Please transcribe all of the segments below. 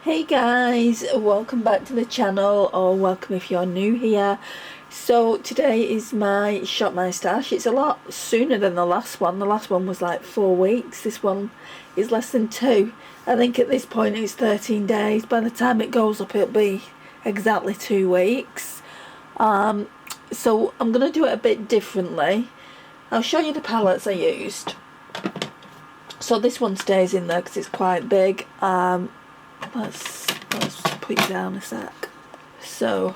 Hey guys, welcome back to the channel, or welcome if you're new here. So today is my Shop My Stash. It's a lot sooner than the last one. The last one was like 4 weeks. This one is less than 2. I think at this point it's 13 days. By the time it goes up it'll be exactly 2 weeks. So I'm going to do it a bit differently. I'll show you the palettes I used. So this one stays in there because it's quite big. Let's put you down a sec. So,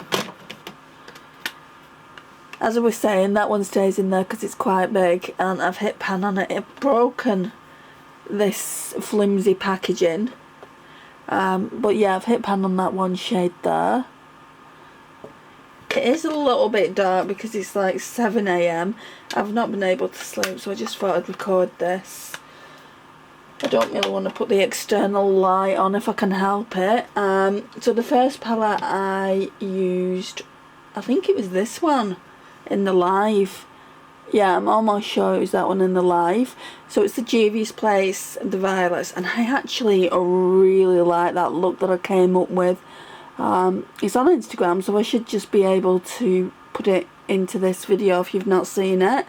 as I was saying, that one stays in there because it's quite big, and I've hit pan on it. I've broken this flimsy packaging, but yeah, I've hit pan on that one shade there. It is a little bit dark because it's like 7 AM. I've not been able to sleep, so I just thought I'd record this. I don't really want to put the external light on if I can help it. So the first palette I used, I think it was this one in the live. Yeah, I'm almost sure it was that one in the live. So it's the Juvia's Place, the Violets, and I actually really like that look that I came up with. It's on Instagram, so I should just be able to put it into this video if you've not seen it.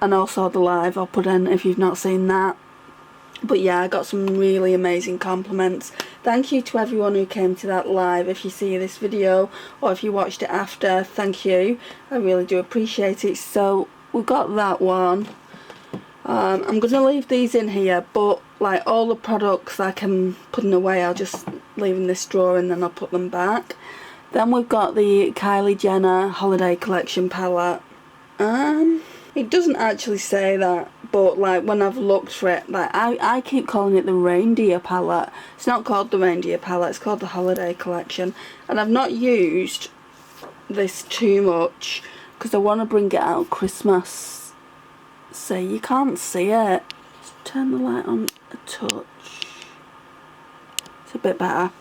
And also the live I'll put in if you've not seen that. But yeah, I got some really amazing compliments. Thank you to everyone who came to that live. If you see this video or if you watched it after, thank you. I really do appreciate it. So we've got that one. I'm going to leave these in here, but like all the products I can put away, I'll just leave in this drawer and then I'll put them back. Then we've got the Kylie Jenner Holiday Collection palette. It doesn't actually say that, but like when I've looked for it, like I keep calling it the reindeer palette. It's not called the reindeer palette, it's called the Holiday Collection. And I've not used this too much because I want to bring it out Christmas. So you can't see it. Let's turn the light on a touch. It's a bit better.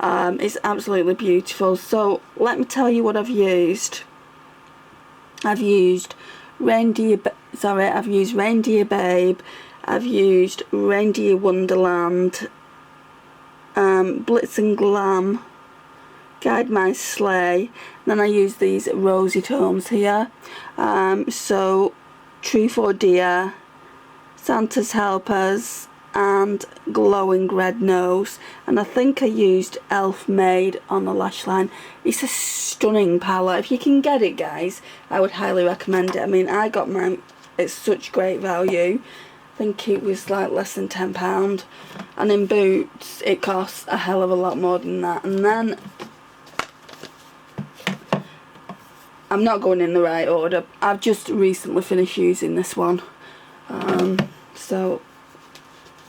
It's absolutely beautiful. So let me tell you what I've used. I've used Reindeer Babe, I've used Reindeer Wonderland, Blitz and Glam, Guide My Sleigh, then I use these rosy tones here, so Truth or Dear, Santa's Helpers, and Glowing Red Nose. And I think I used Elf Made on the lash line. It's a stunning palette. If you can get it, guys, I would highly recommend it. I mean, I got mine at such great value. I think it was like less than £10, and in Boots it costs a hell of a lot more than that. And then I'm not going in the right order. I've just recently finished using this one.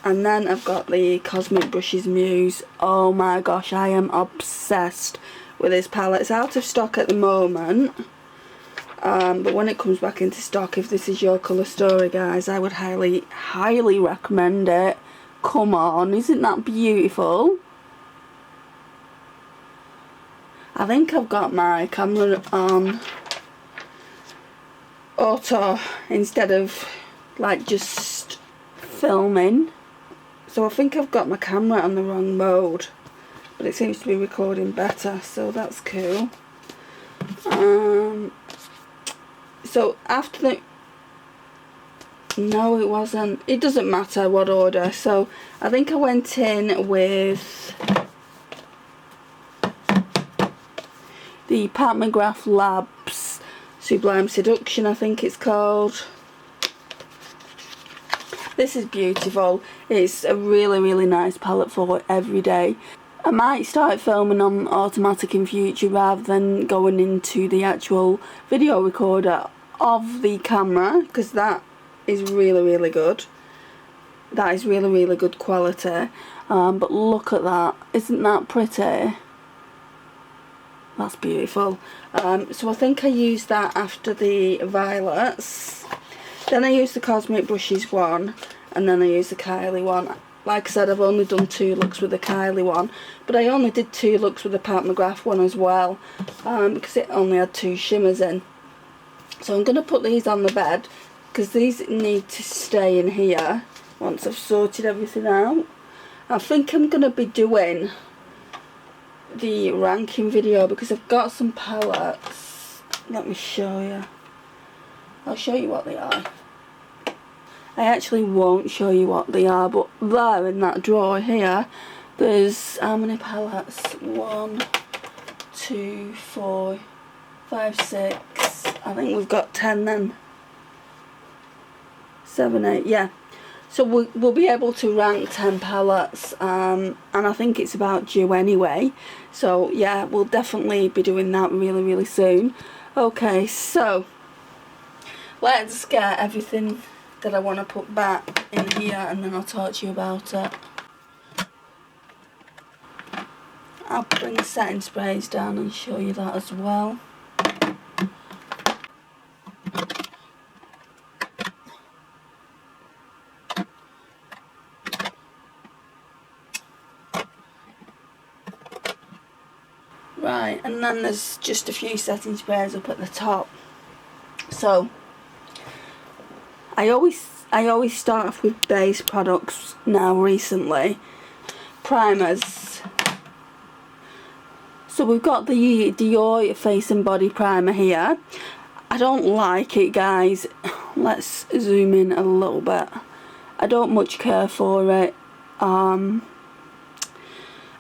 And then I've got the Cosmic Brushes Muse. Oh my gosh, I am obsessed with this palette. It's out of stock at the moment, but when it comes back into stock, if this is your colour story, guys, I would highly recommend it. Come on, isn't that beautiful? I think I've got my camera on auto instead of like just filming. So I think I've got my camera on the wrong mode, but it seems to be recording better, so that's cool. So after the... No, it wasn't. It doesn't matter what order. So I think I went in with the Pat McGrath Labs Sublime Seduction, I think it's called. This is beautiful. It's a really nice palette for every day. I might start filming on automatic in future rather than going into the actual video recorder of the camera, because that is really good. That is really good quality. But look at that. Isn't that pretty? That's beautiful. So I think I used that after the violets. Then I used the Cosmic Brushes one, and then I used the Kylie one. Like I said, I've only done 2 looks with the Kylie one, but I only did 2 looks with the Pat McGrath one as well, because it only had 2 shimmers in. So I'm going to put these on the bed because these need to stay in here once I've sorted everything out. I think I'm going to be doing the ranking video because I've got some palettes. Let me show you. I'll show you what they are. I actually won't show you what they are, but there in that drawer here, there's how many palettes? 1, 2, 4, 5, 6. I think we've got 10 then. 7, 8, yeah. So we'll be able to rank 10 palettes, and I think it's about due anyway. So yeah, we'll definitely be doing that really, really soon. Okay, so let's get everything that I want to put back in here, and then I'll talk to you about it. I'll bring the setting sprays down and show you that as well. Right, and then there's just a few setting sprays up at the top. So I always start off with base products now recently. Primers. So we've got the Dior Face and Body Primer here. I don't like it, guys. Let's zoom in a little bit. I don't much care for it.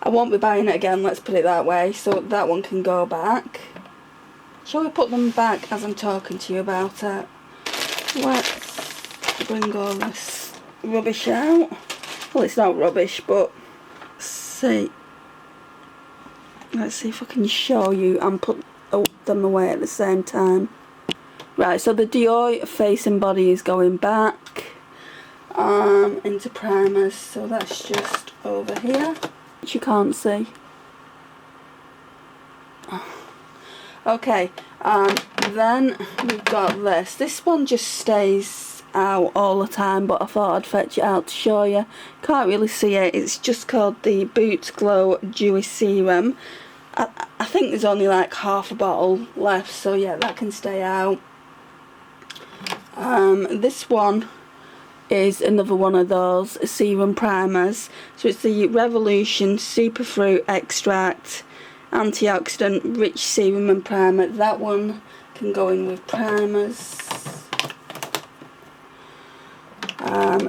I won't be buying it again, let's put it that way, so that one can go back. Shall we put them back as I'm talking to you about it? Let's bring all this rubbish out. Well, it's not rubbish, but see. Let's see if I can show you and put them away at the same time. Right, so the Dior Face and Body is going back into primers, so that's just over here. You can't see. Okay, then we've got this. This one just stays out all the time, but I thought I'd fetch it out to show you. Can't really see it. It's just called the Boots Glow Dewy Serum. I think there's only like half a bottle left, so yeah, that can stay out. This one is another one of those serum primers. So it's the Revolution Superfruit Extract Antioxidant Rich Serum and Primer. That one can go in with primers.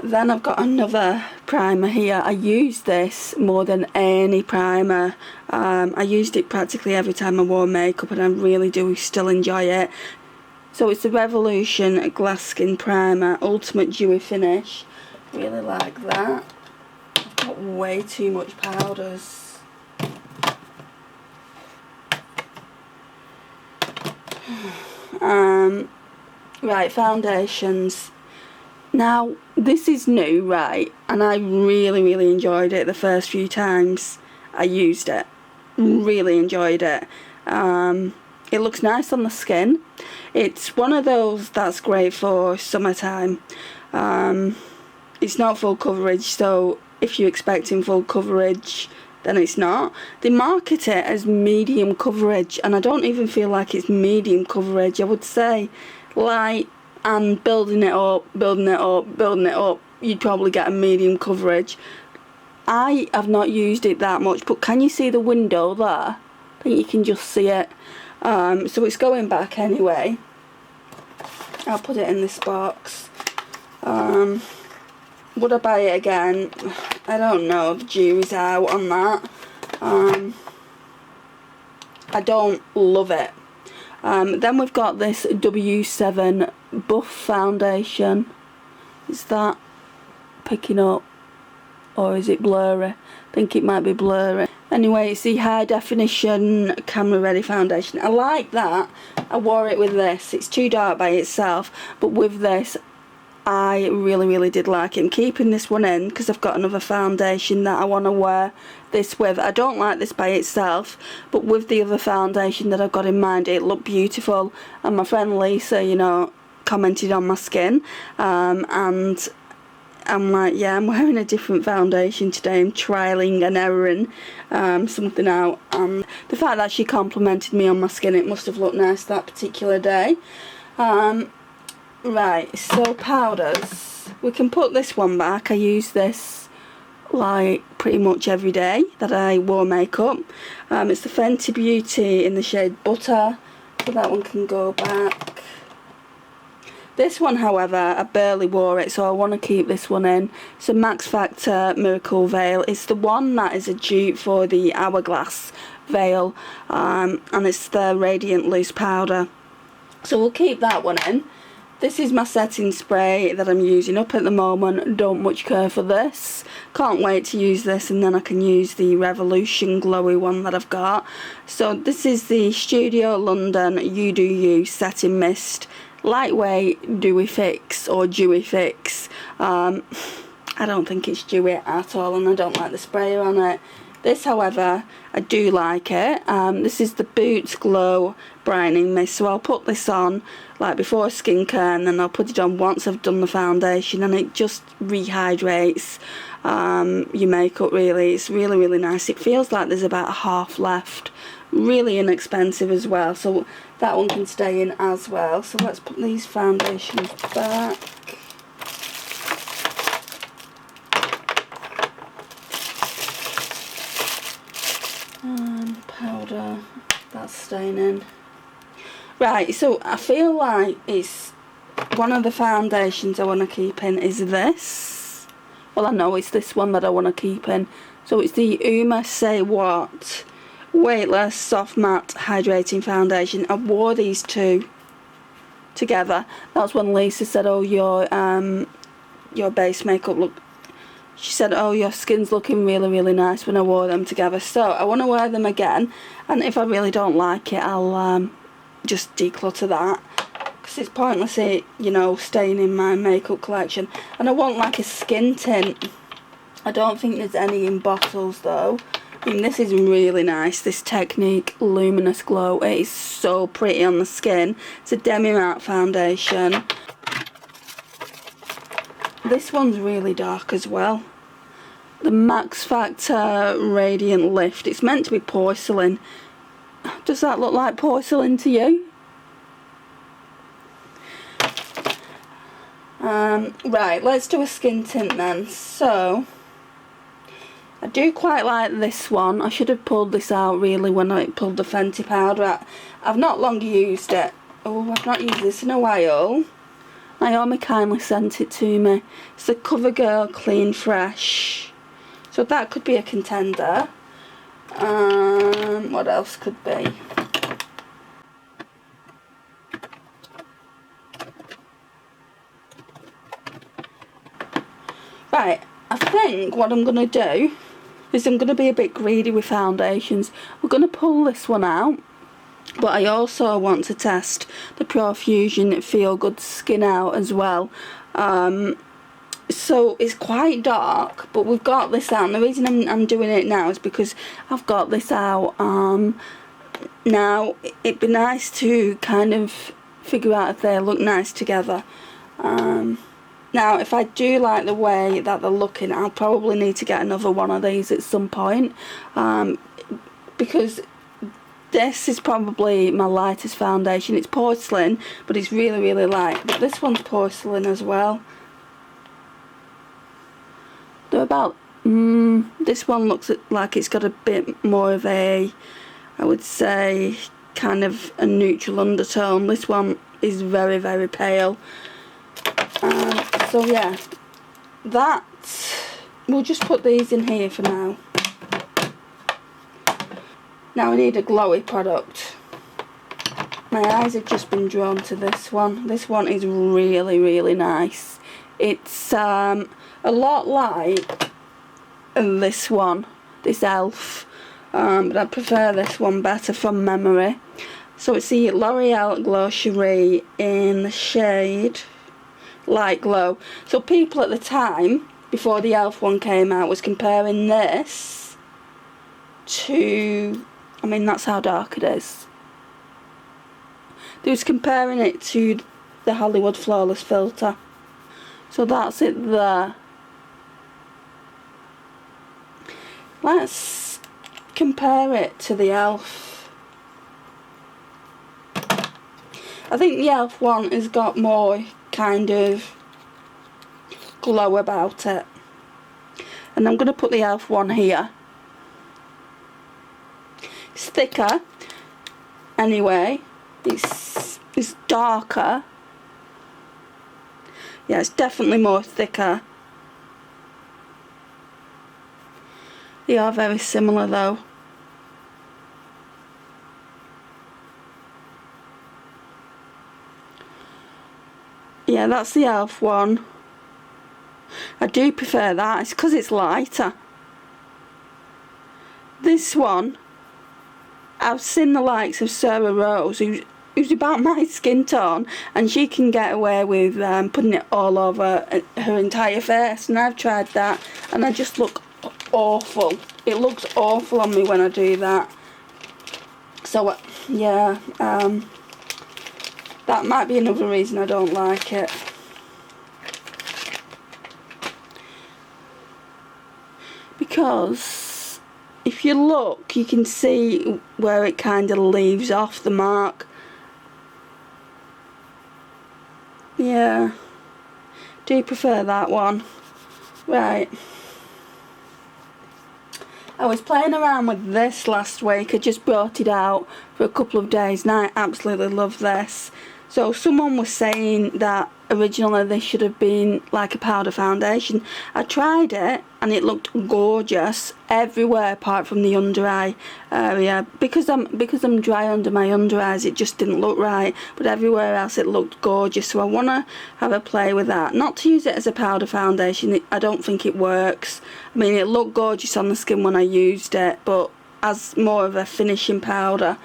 Then I've got another primer here. I use this more than any primer. I used it practically every time I wore makeup, and I really do still enjoy it. So it's the Revolution Glass Skin Primer, Ultimate Dewy Finish. Really like that. I've got way too much powders. Right, foundations. Now, this is new, right, and I really enjoyed it the first few times I used it. Really enjoyed it. It looks nice on the skin. It's one of those that's great for summertime. It's not full coverage, so if you're expecting full coverage, then it's not. They market it as medium coverage, and I don't even feel like it's medium coverage. I would say light, and building it up, you'd probably get a medium coverage. I have not used it that much, but can you see the window there? I think you can just see it. So it's going back anyway. I'll put it in this box. Would I buy it again? I don't know. The jury's out on that. I don't love it. Then we've got this W7 Buff Foundation. Is that picking up, or is it blurry? I think it might be blurry. Anyway, it's the High Definition Camera Ready Foundation. I like that. I wore it with this. It's too dark by itself, but with this I really did like it. I'm keeping this one in because I've got another foundation that I want to wear this with. I don't like this by itself, but with the other foundation that I've got in mind, it looked beautiful. And my friend Lisa, you know, commented on my skin, and I'm like, yeah, I'm wearing a different foundation today. I'm trialling and erroring something out, and the fact that she complimented me on my skin, it must have looked nice that particular day. Right, so powders. We can put this one back. I use this like pretty much every day that I wore makeup. It's the Fenty Beauty in the shade Butter, so that one can go back. This one, however, I barely wore it, so I want to keep this one in. It's a Max Factor Miracle Veil. It's the one that is a dupe for the Hourglass Veil, and it's the Radiant Loose Powder. So we'll keep that one in. This is my setting spray that I'm using up at the moment. Don't much care for this. Can't wait to use this, and then I can use the Revolution glowy one that I've got. So this is the Studio London You Do You Setting Mist. Lightweight dewy fix or dewy fix. I don't think it's dewy at all, and I don't like the sprayer on it. This, however, I do like it. This is the Boots Glow Brightening Mist, so I'll put this on like before skincare, and then I'll put it on once I've done the foundation, and it just rehydrates your makeup really. It's really, really nice. It feels like there's about half left. Really inexpensive as well, so that one can stay in as well. So let's put these foundations back. Powder, that's staying in. Right, so I feel like it's one of the foundations I want to keep in is this. Well, I know it's this one that I want to keep in. So it's the Uma Say What Weightless Soft Matte Hydrating Foundation. I wore these two together. That's when Lisa said, oh, your base makeup look. She said, oh, your skin's looking really, really nice when I wore them together. So I want to wear them again, and if I really don't like it, I'll just declutter that, because it's pointless it, you know, staying in my makeup collection. And I want like a skin tint. I don't think there's any in bottles though. I mean, this is really nice, this Technique Luminous Glow. It is so pretty on the skin. It's a demi-matte foundation. This one's really dark as well. The Max Factor Radiant Lift. It's meant to be porcelain. Does that look like porcelain to you? Right, let's do a skin tint then. So, I do quite like this one. I should have pulled this out really when I pulled the Fenty powder out. I've not long used it. Oh, I've not used this in a while. Naomi kindly sent it to me. It's the CoverGirl Clean Fresh. So that could be a contender. What else could be? Right, I think what I'm going to do is I'm going to be a bit greedy with foundations. We're going to pull this one out. But I also want to test the Pure Fusion Feel Good Skin out as well. So it's quite dark, but we've got this out. And the reason I'm doing it now is because I've got this out. Now, it'd be nice to kind of figure out if they look nice together. Now, if I do like the way that they're looking, I'll probably need to get another one of these at some point. Because this is probably my lightest foundation. It's porcelain, but it's really, really light. But this one's porcelain as well. They're about, this one looks like it's got a bit more of a, I would say, kind of a neutral undertone. This one is very, very pale. So yeah, we'll just put these in here for now. Now I need a glowy product. My eyes have just been drawn to this one. This one is really, really nice. It's a lot like this one, this e.l.f. But I prefer this one better from memory. So it's the L'Oreal Glow Cherie in the shade Light Glow. So people at the time, before the e.l.f. one came out, was comparing this to, I mean, that's how dark it is. They was comparing it to the Hollywood Flawless Filter. So that's it there. Let's compare it to the e.l.f. I think the e.l.f. one has got more kind of glow about it. And I'm going to put the e.l.f. one here. It's thicker anyway. It's darker. Yeah, it's definitely more thicker. They are very similar though. Yeah, that's the e.l.f. one. I do prefer that. It's because it's lighter. This one, I've seen the likes of Sarah Rose, who's about my skin tone, and she can get away with putting it all over her entire face, and I've tried that, and I just look awful. It looks awful on me when I do that. So yeah, that might be another reason I don't like it. Because if you look, you can see where it kind of leaves off the mark. Yeah, do prefer that one. Right, I was playing around with this last week. I just brought it out for a couple of days and I absolutely love this. So someone was saying that originally this should have been like a powder foundation. I tried it and it looked gorgeous everywhere apart from the under eye area. Because I'm dry under my under eyes, it just didn't look right, but everywhere else it looked gorgeous. So I want to have a play with that. Not to use it as a powder foundation, I don't think it works. I mean, it looked gorgeous on the skin when I used it, but as more of a finishing powder.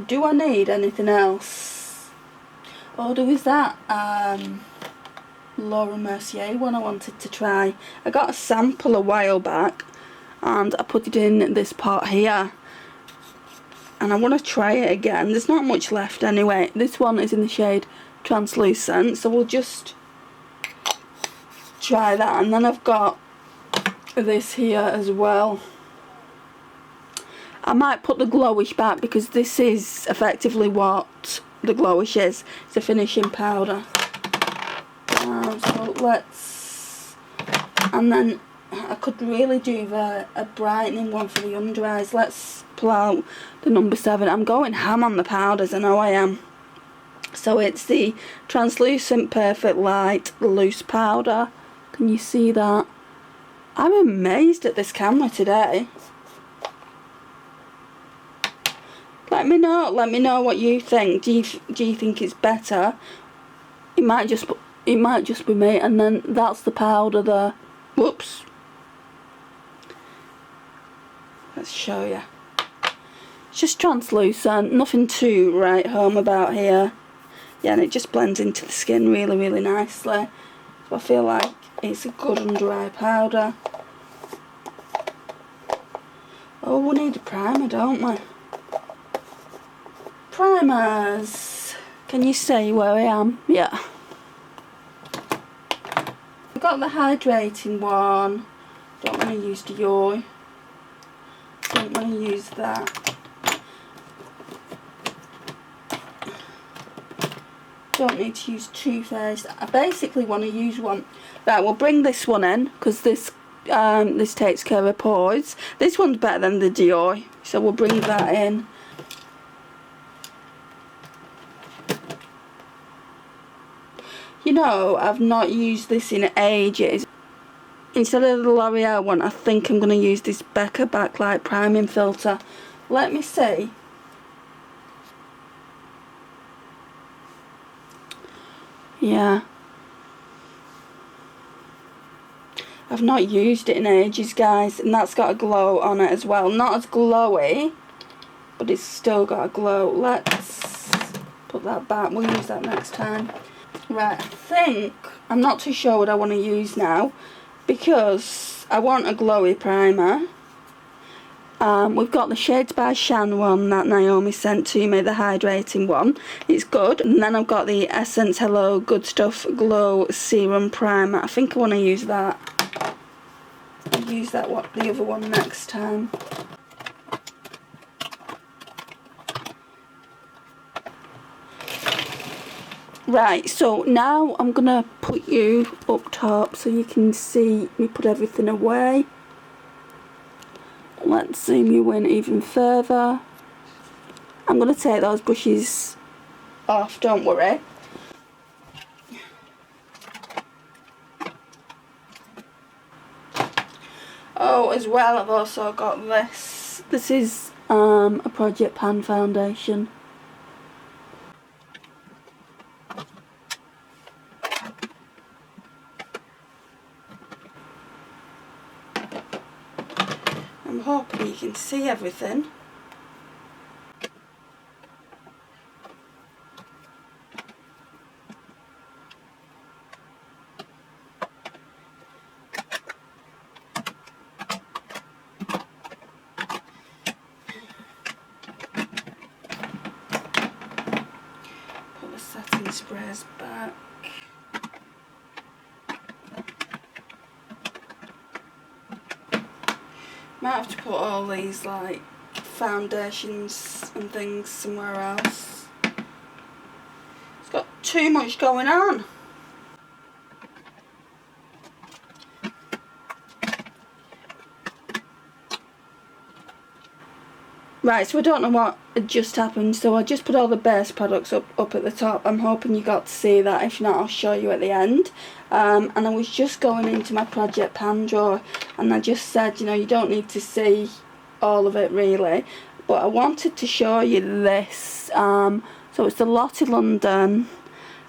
Do I need anything else? Oh, there was that Laura Mercier one I wanted to try. I got a sample a while back and I put it in this pot here, and I want to try it again. There's not much left anyway. This one is in the shade Translucent, so we'll just try that. And then I've got this here as well. I might put the Glowish back because this is effectively what the Glowish is. It's a finishing powder. So let's, and then I could really do a brightening one for the under eyes. Let's pull out the number 7. I'm going ham on the powders, I know I am. So it's the Translucent Perfect Light Loose Powder. Can you see that? I'm amazed at this camera today. Let me know what you think. Do you think it's better? It might just be me. And then that's the powder there. Whoops. Let's show you. It's just translucent, nothing to write home about here. Yeah, and it just blends into the skin really, really nicely. So I feel like it's a good under eye powder. Oh, we need a primer, don't we? Primers. Can you see where I am? Yeah. I've got the hydrating one. Don't want to use Dior. Don't want to use that. Don't need to use Too Faced. I basically want to use one. Right, we'll bring this one in because this takes care of pores. This one's better than the Dior, so we'll bring that in. You know, I've not used this in ages. Instead of the L'Oreal one, I think I'm going to use this Becca Backlight Priming Filter. Let me see. Yeah. I've not used it in ages, guys, and that's got a glow on it as well. Not as glowy, but it's still got a glow. Let's put that back. We'll use that next time. Right, I think, I'm not too sure what I want to use now, because I want a glowy primer. We've got the Shades by Shan one that Naomi sent to me, the hydrating one. It's good. And then I've got the Essence Hello Good Stuff Glow Serum Primer. I think I want to use that. I'll use the other one next time. Right, so now I'm going to put you up top so you can see me put everything away. Let's zoom you in even further. I'm going to take those brushes off, don't worry. Oh, as well, I've also got this. This is a Project Pan foundation. I'm hoping you can see everything. Put the setting sprays back. Might have to put all these like foundations and things somewhere else. It's got too much going on. Right, so I don't know what just happened, so I just put all the base products up at the top. I'm hoping you got to see that. If not, I'll show you at the end. And I was just going into my Project Pan drawer, and I just said, you know, you don't need to see all of it really, but I wanted to show you this. So it's the Lottie London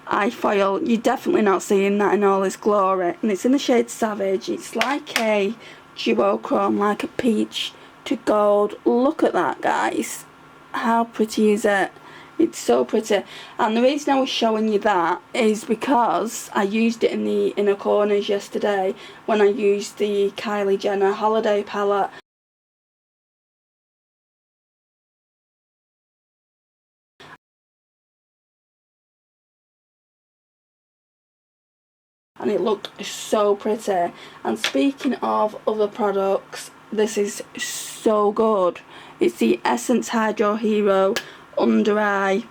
eye foil. You're definitely not seeing that in all its glory, and it's in the shade Savage. It's like a duochrome, like a peach to gold. Look at that, guys. How pretty is it? It's so pretty. And the reason I was showing you that is because I used it in the inner corners yesterday when I used the Kylie Jenner holiday palette. And it looked so pretty. And speaking of other products, this is so good. It's the Essence Hydro Hero Under Eye.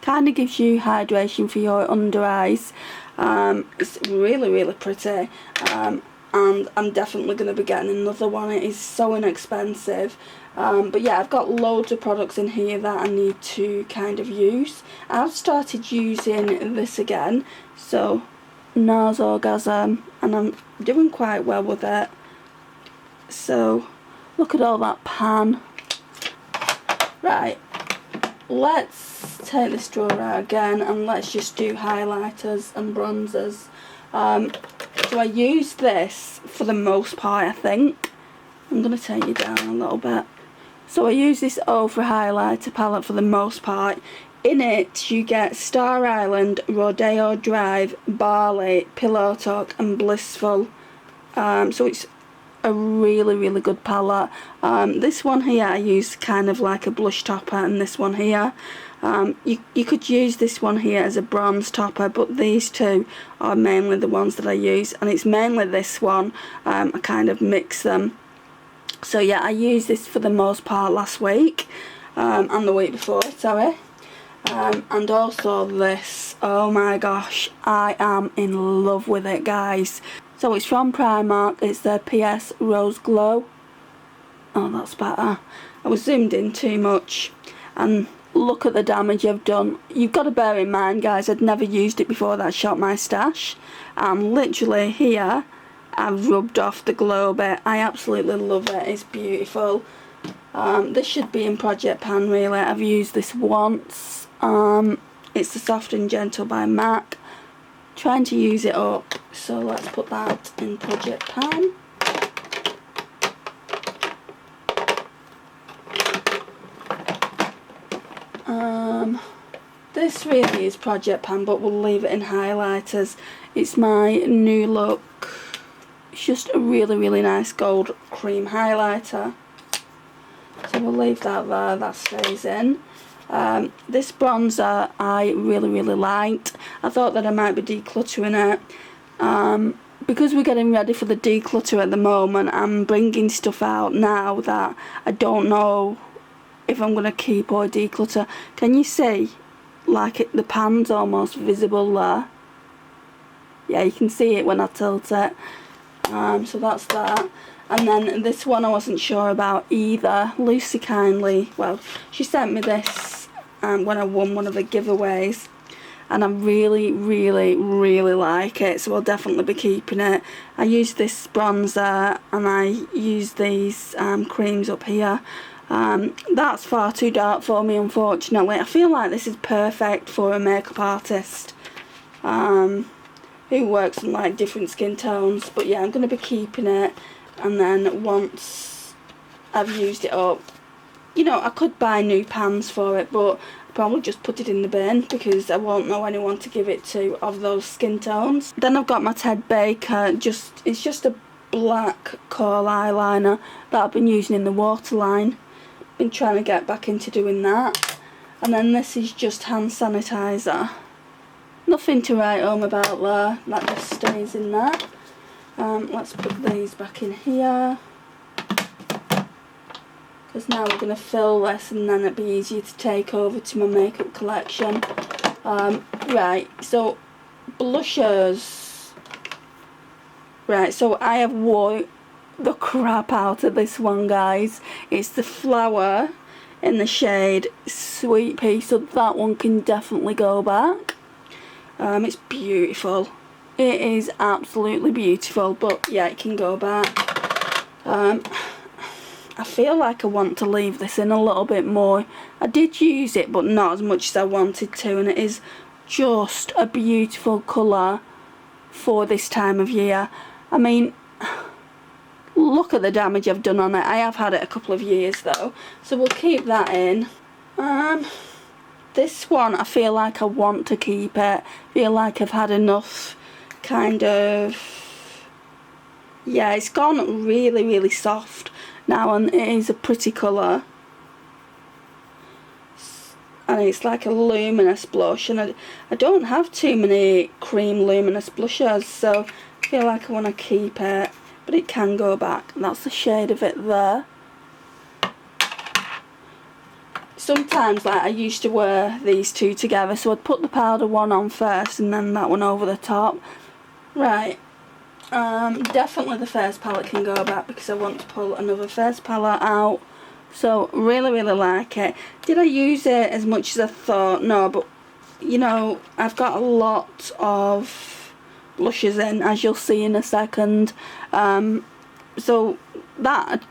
Kind of gives you hydration for your under eyes. It's really, really pretty. And I'm definitely going to be getting another one. It is so inexpensive. But yeah, I've got loads of products in here that I need to kind of use. I've started using this again. So NARS Orgasm, and I'm doing quite well with it. So look at all that pan. Right, let's take this drawer out again and let's just do highlighters and bronzers. So I use this for the most part, I think. I'm going to take you down a little bit. So I use this Ofra highlighter palette for the most part. In it you get Star Island, Rodeo Drive, Barley, Pillow Talk and Blissful. So it's a really, really good palette. This one here I use kind of like a blush topper, and this one here you could use this one here as a bronze topper, but these two are mainly the ones that I use, and it's mainly this one. I kind of mix them. So yeah, I used this for the most part last week and the week before, sorry. And also this, oh my gosh, I am in love with it, guys. So it's from Primark, it's their PS Rose Glow. Oh, that's better. I was zoomed in too much, and look at the damage I've done. You've got to bear in mind, guys, I'd never used it before that shot my stash. And literally here, I've rubbed off the glow bit. I absolutely love it, it's beautiful. This should be in Project Pan really. I've used this once. It's the Soft and Gentle by MAC. Trying to use it up, so let's put that in Project Pan. This really is Project Pan, but we'll leave it in highlighters. It's my new look. It's just a really, really nice gold cream highlighter. So we'll leave that there, that stays in. This bronzer I really, really liked. I thought that I might be decluttering it. Because we're getting ready for the declutter at the moment, I'm bringing stuff out now that I don't know if I'm going to keep or declutter. Can you see? like the pan's almost visible there. Yeah, you can see it when I tilt it. So that's that. And then this one I wasn't sure about either. Lucy kindly, well, she sent me this when I won one of the giveaways, and I really like it, so I'll definitely be keeping it. I use this bronzer and I use these creams up here. That's far too dark for me, unfortunately. I feel like this is perfect for a makeup artist who works on like different skin tones. But yeah, I'm going to be keeping it, and then once I've used it up, you know, I could buy new pans for it, but I'll probably just put it in the bin because I won't know anyone to give it to of those skin tones. Then I've got my Ted Baker, it's just a black kohl eyeliner that I've been using in the waterline. Been trying to get back into doing that. And then this is just hand sanitizer. Nothing to write home about there, that just stays in there. Let's put these back in here, because now we're going to fill this and then it'll be easier to take over to my makeup collection. Right, so blushers. Right, so I have wore the crap out of this one, guys. It's the Flower in the shade Sweet Pea, so that one can definitely go back. It's beautiful. It is absolutely beautiful, but yeah, it can go back. I feel like I want to leave this in a little bit more. I did use it, but not as much as I wanted to, and it is just a beautiful colour for this time of year. I mean, look at the damage I've done on it. I have had it a couple of years though, so we'll keep that in. This one, I feel like I want to keep it. I feel like I've had enough, kind of. Yeah, it's gone really soft now, and it is a pretty colour. And it's like a luminous blush, and I don't have too many cream luminous blushes, so I feel like I want to keep it, but it can go back. And that's the shade of it there. Sometimes, like, I used to wear these two together, so I'd put the powder one on first and then that one over the top. Right, definitely the first palette can go back because I want to pull another first palette out. So really like it. Did I use it as much as I thought? No, but you know, I've got a lot of blushes in, as you'll see in a second. So that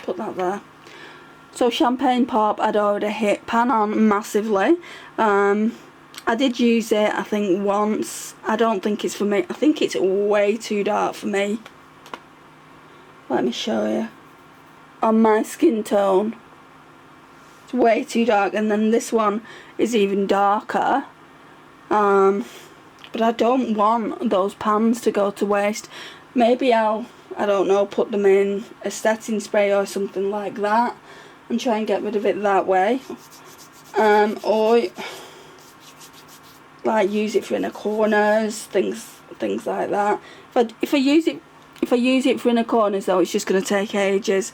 put that there. So Champagne Pop I'd already hit pan on massively. I did use it, I think, once. I don't think it's for me. I think it's way too dark for me. Let me show you. On my skin tone, it's way too dark, and then this one is even darker. But I don't want those pans to go to waste. Maybe I don't know, put them in a setting spray or something like that and try and get rid of it that way. Or like use it for inner corners, things like that. If I use it for inner corners though, it's just going to take ages.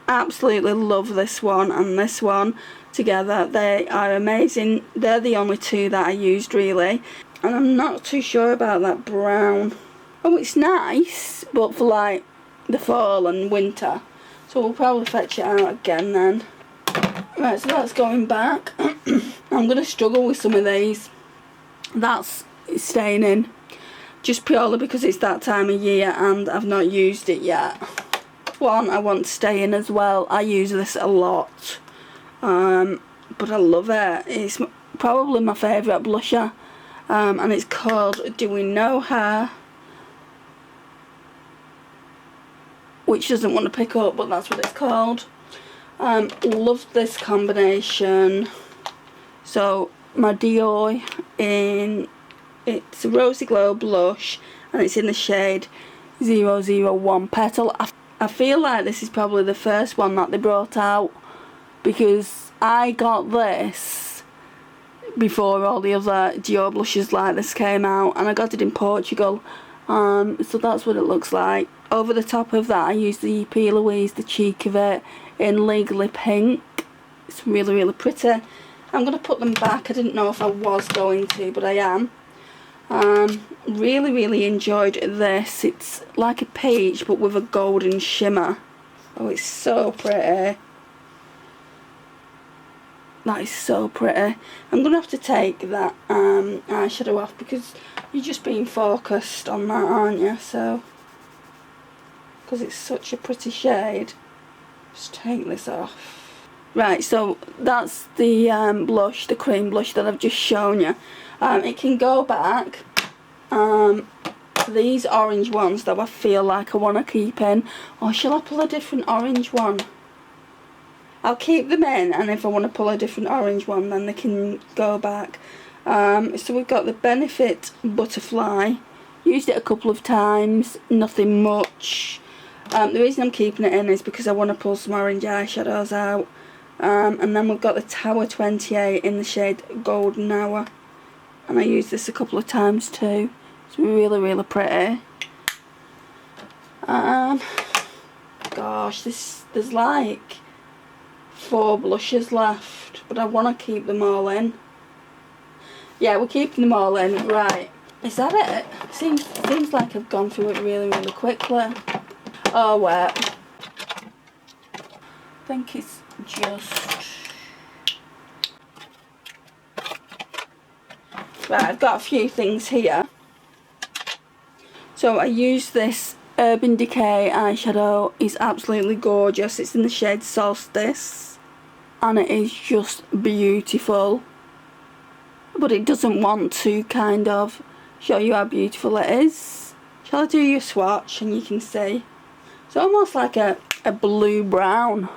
Absolutely love this one and this one together. They are amazing. They're the only two that I used really, and I'm not too sure about that brown. Oh, it's nice, but for like the fall and winter, so we'll probably fetch it out again then. Right, so that's going back. I'm going to struggle with some of these. That's staying in just purely because it's that time of year and I've not used it yet. One I want to stay in as well. I use this a lot, but I love it. It's probably my favourite blusher, and it's called Do We Know Her, which doesn't want to pick up, but that's what it's called. Love this combination. So my Dior it's a Rosy Glow blush and it's in the shade 001 Petal. I feel like this is probably the first one that they brought out because I got this before all the other Dior blushes like this came out, and I got it in Portugal. So that's what it looks like. Over the top of that I used the P. Louise, the cheek of it, in Legally Pink. It's really pretty. I'm going to put them back. I didn't know if I was going to, but I am. Really enjoyed this. It's like a peach but with a golden shimmer. Oh, it's so pretty. That is so pretty. I'm going to have to take that eyeshadow off because you're just being focused on that, aren't you? So, because it's such a pretty shade. Just take this off. Right, so that's the blush, the cream blush that I've just shown you. It can go back. These orange ones that I feel like I want to keep in. Or shall I pull a different orange one? I'll keep them in, and if I want to pull a different orange one, then they can go back. So we've got the Benefit Butterfly. Used it a couple of times, nothing much. The reason I'm keeping it in is because I want to pull some orange eyeshadows out. And then we've got the Tower 28 in the shade Golden Hour. And I used this a couple of times too. It's really pretty. Gosh, there's like 4 blushes left, but I want to keep them all in. Yeah, we're keeping them all in. Right, is that it? Seems like I've gone through it really quickly. Oh wait, I think it's just right. I've got a few things here. So I used this Urban Decay eyeshadow. It's absolutely gorgeous. It's in the shade Solstice. And it is just beautiful, but it doesn't want to kind of show you how beautiful it is. Shall I do your swatch and you can see? It's almost like a blue brown.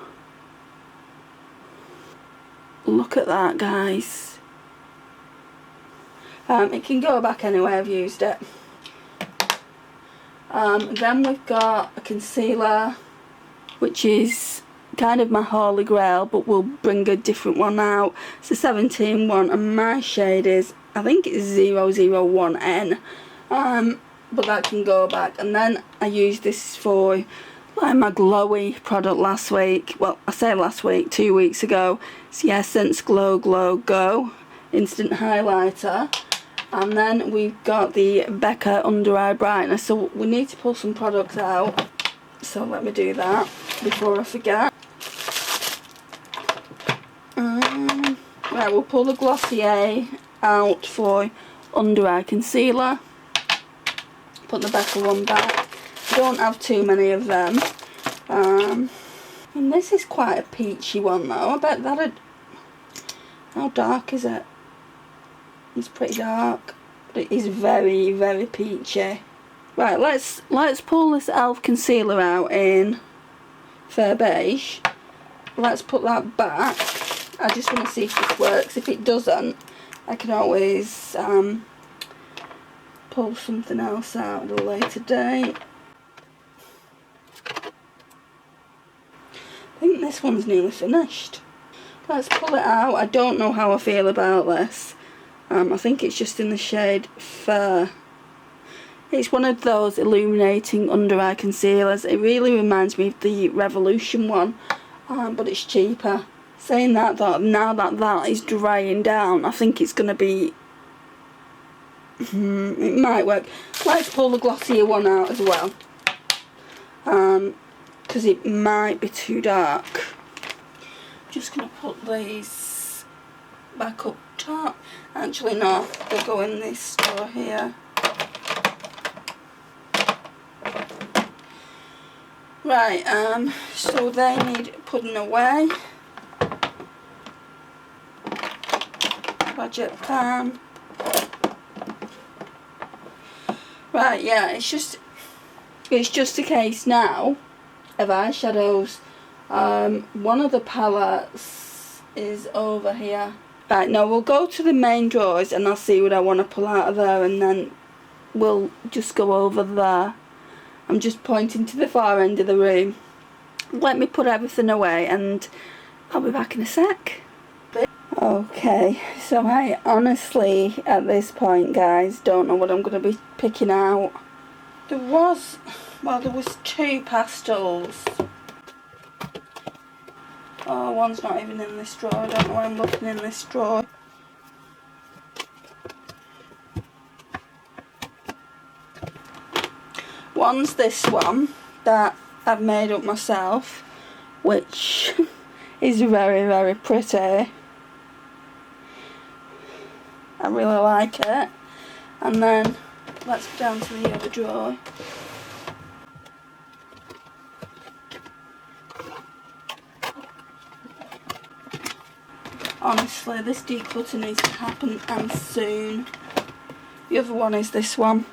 Look at that, guys. It can go back anyway. I've used it. Then we've got a concealer, which is kind of my holy grail, but we'll bring a different one out. It's a 17 one, and my shade is, I think it's 001N, but that can go back. And then I used this for like my glowy product last week. Well, I say last week, 2 weeks ago. It's the Essence Glow Go Instant Highlighter. And then we've got the Becca Under Eye Brightener. So we need to pull some products out. So let me do that before I forget. Right, we'll pull the Glossier out for under eye concealer. Put the Becca one back. I don't have too many of them. And this is quite a peachy one though. I bet that'd... How dark is it? It's pretty dark, but it is very peachy. Right, let's pull this e.l.f. concealer out in Fair Beige. Let's put that back. I just want to see if this works. If it doesn't, I can always pull something else out at a later date. I think this one's nearly finished. Let's pull it out. I don't know how I feel about this. I think it's just in the shade Fair. It's one of those illuminating under eye concealers. It really reminds me of the Revolution one, but it's cheaper. Saying that though, now that is drying down, I think it's going to be... it might work. Let's pull the Glossier one out as well. Because it might be too dark. I'm just going to put these back up top. Actually no, they'll go in this store here. Right, so they need putting away. Project pan. Right, yeah, it's just a case now of eyeshadows. One of the palettes is over here. Right, now we'll go to the main drawers and I'll see what I want to pull out of there, and then we'll just go over there. I'm just pointing to the far end of the room. Let me put everything away and I'll be back in a sec. Okay, so I honestly, at this point, guys, don't know what I'm going to be picking out. There was 2 pastels. Oh, one's not even in this drawer. I don't know why I'm looking in this drawer. One's this one that I've made up myself, which is very, very pretty. I really like it. And then let's go down to the other drawer. Honestly, this declutter needs to happen and soon. The other one is this one.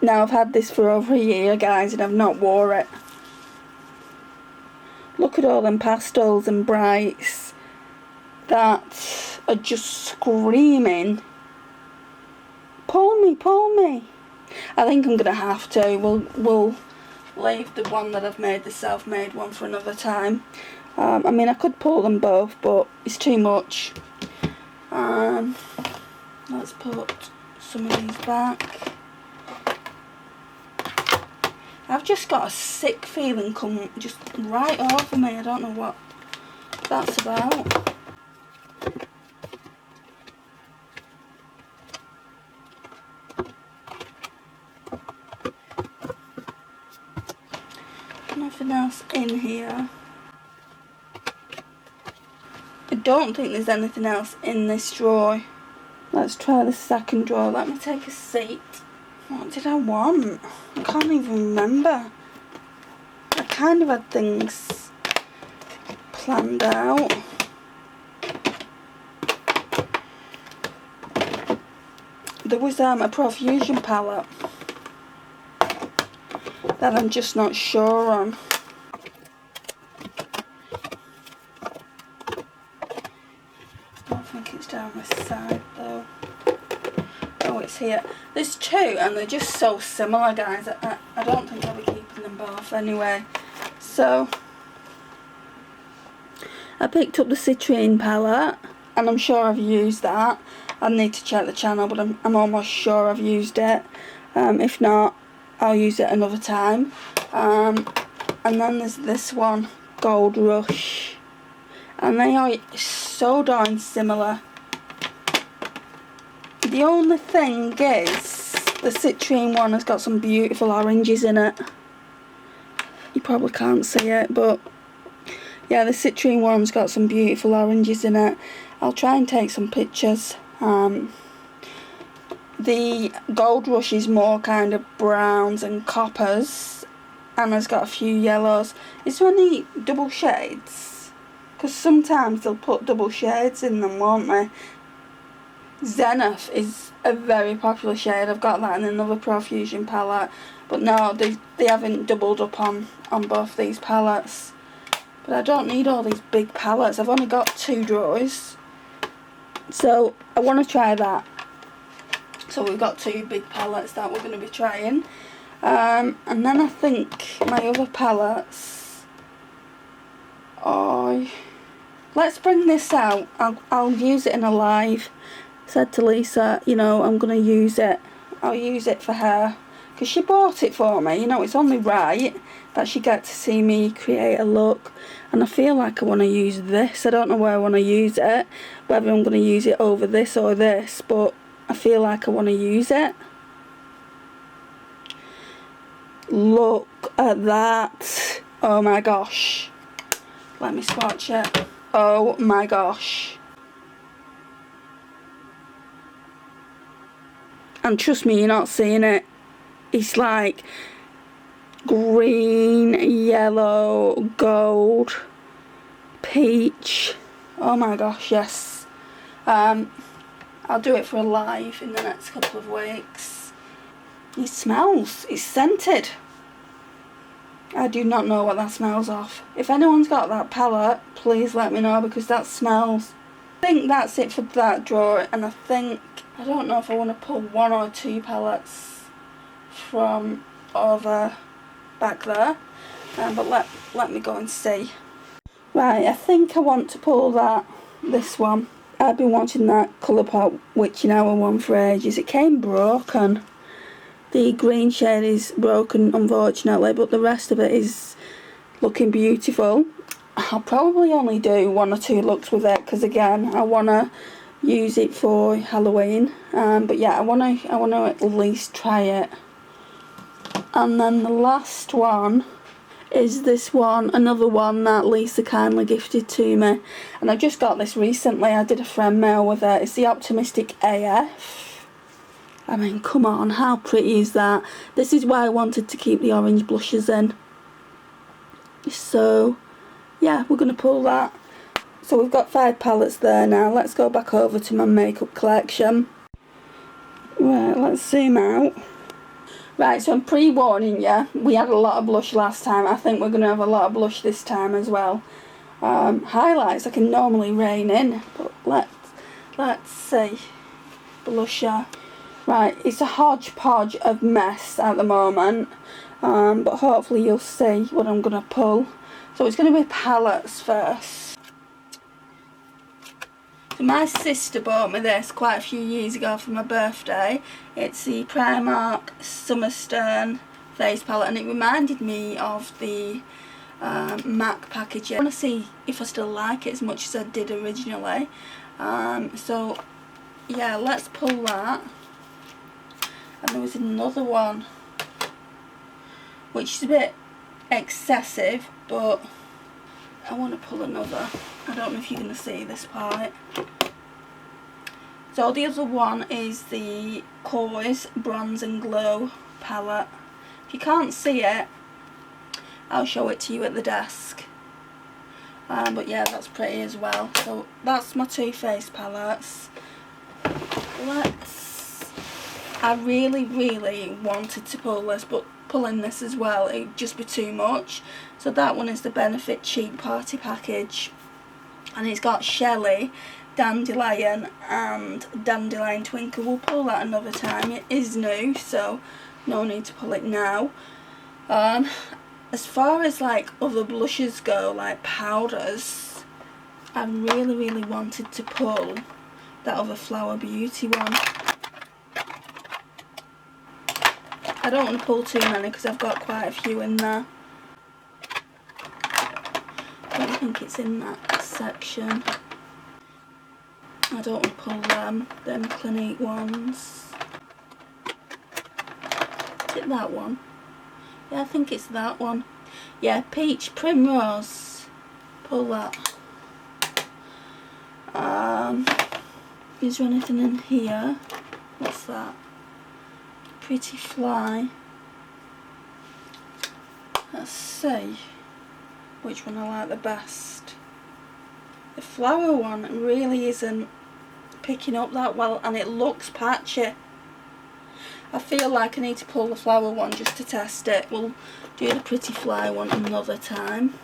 Now, I've had this for over a year, guys, and I've not wore it. Look at all them pastels and brights that are just screaming, pull me, pull me. I think I'm gonna have to. We'll leave the one that I've made, the self-made one, for another time. I mean, I could pull them both, but it's too much. Let's put some of these back. I've just got a sick feeling come just right over me. I don't know what that's about. Nothing else in here. I don't think there's anything else in this drawer. Let's try the second drawer. Let me take a seat. What did I want? I can't even remember. I kind of had things planned out. There was a Profusion palette that I'm just not sure on. I don't think it's down this side though. Oh, it's here. There's two and they're just so similar, guys. I don't think I'll be keeping them both anyway. So I picked up the Citrine palette and I'm sure I've used that. I need to check the channel, but I'm almost sure I've used it. If not, I'll use it another time. And then there's this one, Gold Rush, and they are so darn similar. The only thing is, the Citrine one has got some beautiful oranges in it. You probably can't see it, but yeah, the Citrine one's got some beautiful oranges in it. I'll try and take some pictures. The Gold Rush is more kind of browns and coppers, and has got a few yellows. Is there any double shades? Because sometimes they'll put double shades in them, won't they? Zenith is a very popular shade. I've got that in another Profusion palette, but no, they haven't doubled up on both these palettes. But I don't need all these big palettes. I've only got 2 drawers, so I want to try that. So we've got 2 big palettes that we're going to be trying, and then I think my other palettes. Oh, let's bring this out. I'll use it in a live. Said to Lisa, you know, I'm going to use it. I'll use it for her because she bought it for me. You know, it's only right that she gets to see me create a look, and I feel like I want to use this. I don't know where I want to use it, whether I'm going to use it over this or this, but I feel like I want to use it. Look at that. Oh my gosh. Let me swatch it. Oh my gosh. And trust me, you're not seeing it. It's like green, yellow, gold, peach. Oh my gosh, yes. I'll do it for a live in the next couple of weeks. It smells. It's scented. I do not know what that smells of. If anyone's got that palette, please let me know, because that smells. I think that's it for that drawer, and I don't know if I want to pull 1 or 2 palettes from over back there, but let me go and see. Right, I think I want to pull this one. I've been watching that Colourpop Witching Hour one for ages. It came broken. The green shade is broken, unfortunately, but the rest of it is looking beautiful. I'll probably only do 1 or 2 looks with it, because again, I want to use it for Halloween. But yeah, I want to at least try it. And then the last one is this one, another one that Lisa kindly gifted to me, and I just got this recently. I did a friend mail with it. It's the Optimistic AF. I mean, come on, how pretty is that? This is why I wanted to keep the orange blushes in. So yeah, we're going to pull that. So we've got 5 palettes there now. Let's go back over to my makeup collection. Right, let's zoom out. Right, so I'm pre-warning you, we had a lot of blush last time. I think we're going to have a lot of blush this time as well. Highlights I can normally rein in, but let's see. Blusher. Right, it's a hodgepodge of mess at the moment, but hopefully you'll see what I'm going to pull. So it's going to be palettes first. So my sister bought me this quite a few years ago for my birthday. It's the Primark Summerstone face palette, and it reminded me of the MAC packaging. I want to see if I still like it as much as I did originally. So yeah, let's pull that. And there was another one which is a bit excessive, but I want to pull another. I don't know if you're going to see this part. So the other one is the Kors Bronze and Glow palette. If you can't see it, I'll show it to you at the desk. But yeah, that's pretty as well. So that's my 2 face palettes. I really wanted to pull this, but pulling this as well, it'd just be too much. So that one is the Benefit Cheap Party Package, and it's got Shelley, Dandelion and Dandelion Twinkle. We'll pull that another time. It is new, so no need to pull it now. As far as like other blushes go, like powders, I really wanted to pull that other Flower Beauty one. I don't want to pull too many because I've got quite a few in there. I don't think it's in that section. I don't want to pull them Clinique ones. Is it that one? Yeah, I think it's that one. Yeah, Peach Primrose. Pull that. Is there anything in here? What's that? Pretty Fly. Let's see which one I like the best. The flower one really isn't picking up that well, and it looks patchy. I feel like I need to pull the flower one just to test it. We'll do the Pretty Fly one another time.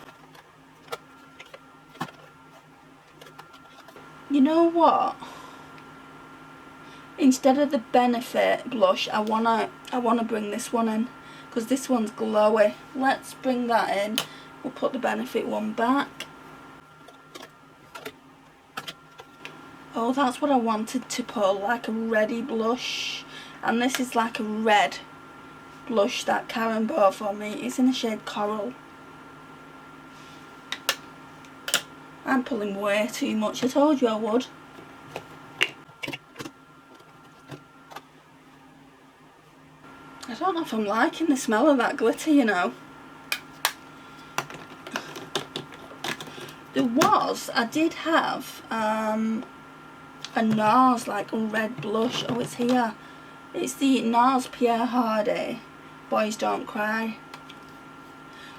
You know what? Instead of the Benefit blush, I wanna bring this one in, because this one's glowy. Let's bring that in. We'll put the Benefit one back. Oh, that's what I wanted to pull, like a reddy blush. And this is like a red blush that Karen bought for me. It's in the shade Coral. I'm pulling way too much. I told you I would. I don't know if I'm liking the smell of that glitter, you know. I did have a NARS like red blush. Oh, it's here. It's the NARS Pierre Hardy Boys Don't Cry.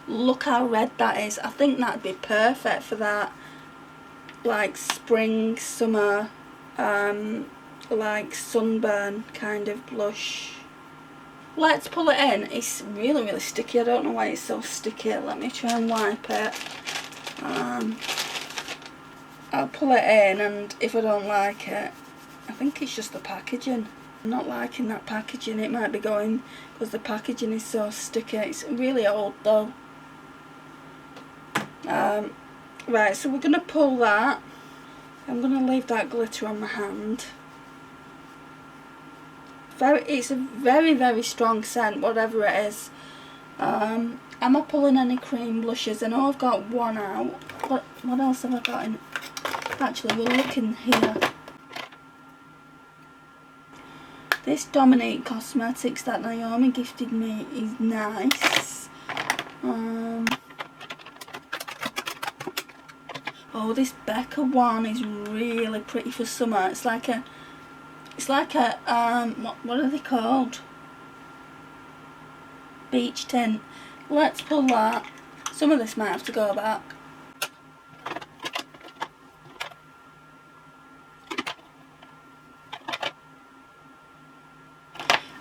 Look how red that is. I think that'd be perfect for that like spring, summer, like sunburn kind of blush. Let's pull it in. It's really sticky. I don't know why it's so sticky. Let me try and wipe it. I'll pull it in, and if I don't like it, I think it's just the packaging. I'm not liking that packaging. It might be going because the packaging is so sticky. It's really old though. Right, so we're going to pull that. I'm going to leave that glitter on my hand. It's a very strong scent, whatever it is. Am I pulling any cream blushes? I know I've got one out. What else have I got in? Actually, we'll look in here. This Dominique Cosmetics that Naomi gifted me is nice. Oh, this Becca one is really pretty for summer. It's like a what are they called? Beach tint. Let's pull that. Some of this might have to go back.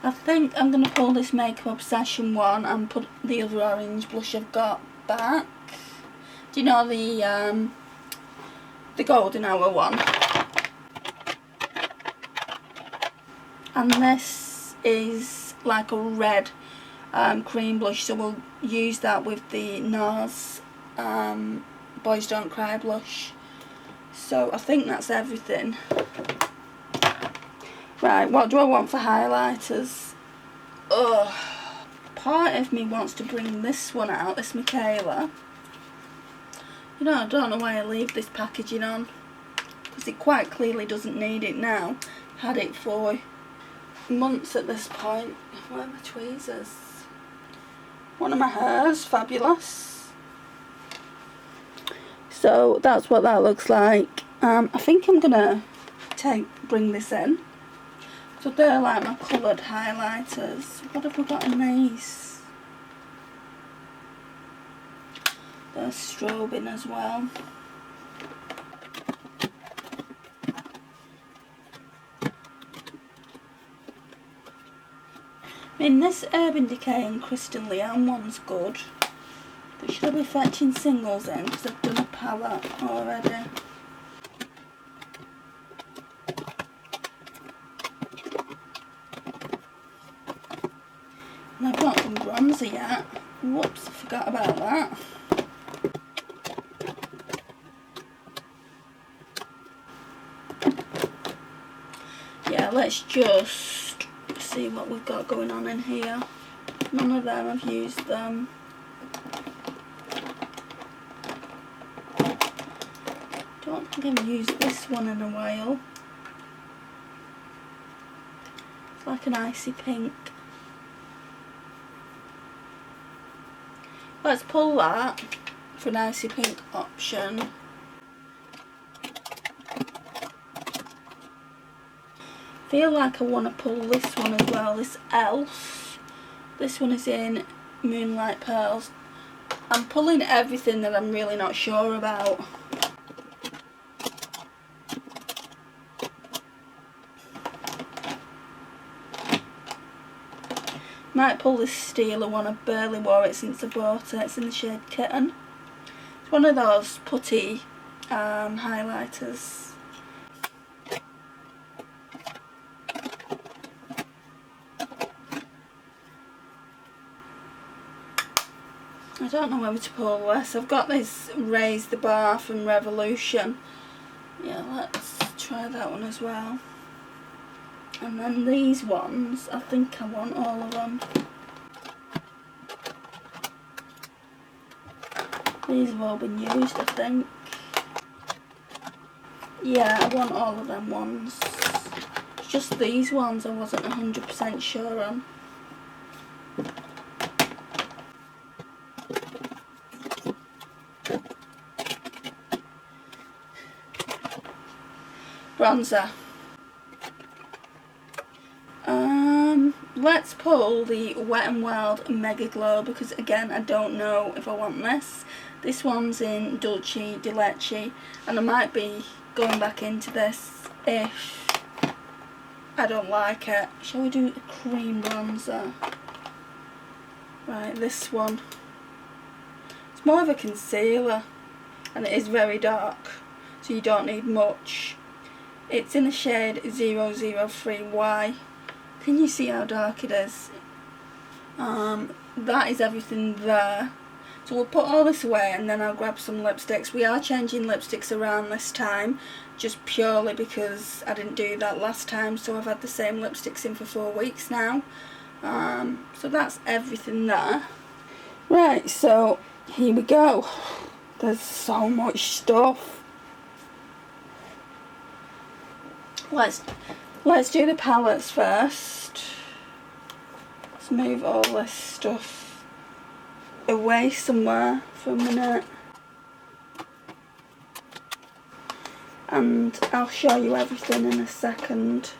I think I'm going to pull this Makeup Obsession one and put the other orange blush I've got back. Do you know the Golden Hour one? And this is like a red cream blush, so we'll use that with the NARS Boys Don't Cry blush. So I think that's everything. Right, what do I want for highlighters? Ugh. Part of me wants to bring this one out, this Michaela. You know, I don't know why I leave this packaging on, because it quite clearly doesn't need it now. Had it for months at this point. Where are my tweezers? One of my hairs, fabulous. So that's what that looks like. I think I'm gonna bring this in. So they're like my coloured highlighters. What have we got in these? They're strobing as well. I mean, this Urban Decay and Crystal Leon one's good. But should I be fetching singles in? Because I've done a palette already. And I've not done bronzer yet. Whoops, I forgot about that. Yeah, let's just see what we've got going on in here. None of them, I've used them. Don't think I've used this one in a while. It's like an icy pink. Let's pull that for an icy pink option. Feel like I want to pull this one as well, this Elf. This one is in Moonlight Pearls. I'm pulling everything that I'm really not sure about. Might pull this Steeler one. I've barely wore it since I bought it. It's in the shade Kitten. It's one of those putty highlighters. I don't know whether to pull this. I've got this Raise the Bar from Revolution. Yeah, let's try that one as well. And then these ones, I think I want all of them. These have all been used, I think. Yeah, I want all of them ones. It's just these ones I wasn't 100% sure on. Bronzer. Let's pull the Wet n Wild Mega Glow, because again I don't know if I want this. This one's in Dulce de Leche, and I might be going back into this if I don't like it. Shall we do a cream bronzer? Right, this one. It's more of a concealer, and it is very dark, so you don't need much. It's in the shade 003Y. Can you see how dark it is? That is everything there. So we'll put all this away and then I'll grab some lipsticks. We are changing lipsticks around this time, just purely because I didn't do that last time, so I've had the same lipsticks in for 4 weeks now. So that's everything there. Right, so here we go. There's so much stuff. Let's do the palettes first. Let's move all this stuff away somewhere for a minute. And I'll show you everything in a second.